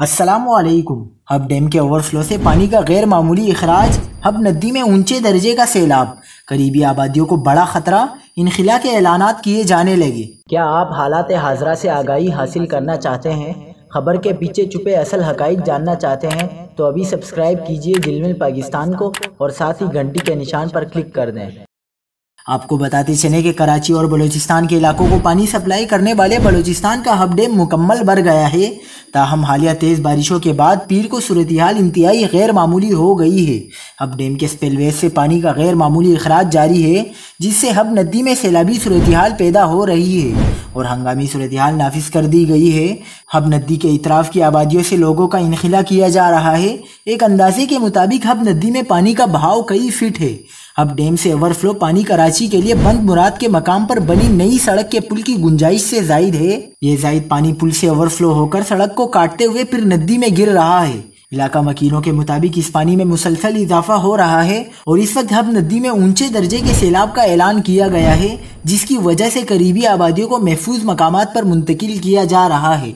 अस्सलामुअलैकुम। Hub dam के overflow से पानी का गैर मामूली इखराज, हब नदी में ऊंचे दर्जे का सैलाब, करीबी आबादियों को बड़ा खतरा, इनखिला के ऐलानात किए जाने लगे। क्या आप हालात हाजरा से आगाही हासिल करना चाहते हैं? खबर के पीछे छुपे असल हकाइक जानना चाहते हैं? तो अभी सब्सक्राइब कीजिए दिलमिल पाकिस्तान को और साथ ही घंटी के निशान पर क्लिक कर दें। आपको बताते चले कि कराची और बलूचिस्तान के इलाकों को पानी सप्लाई करने वाले बलूचिस्तान का हब डैम मुकम्मल भर गया है। ताहम हालिया तेज़ बारिशों के बाद पीर को सूरत हाल इंतहाई गैर मामूली हो गई है। हब डैम के स्पिलवेज से पानी का गैर मामूली अखराज जारी है, जिससे हब नदी में सैलाबी सूरत हाल पैदा हो रही है और हंगामी सूरत हाल नाफिज कर दी गई है। हब नदी के इतराफ़ की आबादियों से लोगों का इनखिला किया जा रहा है। एक अंदाजे के मुताबिक हब नदी में पानी का बहाव कई फीट है। हब डैम से ओवरफ्लो पानी कराची के लिए बंद मुराद के मकाम पर बनी नई सड़क के पुल की गुंजाइश से जायद है। ये जायद पानी पुल से ओवरफ्लो होकर सड़क को काटते हुए फिर नदी में गिर रहा है। इलाका वकीलों के मुताबिक इस पानी में मुसलसल इजाफा हो रहा है और इस वक्त हब नदी में ऊंचे दर्जे के सैलाब का ऐलान किया गया है, जिसकी वजह से करीबी आबादियों को महफूज मकामात पर मुंतकिल किया जा रहा है।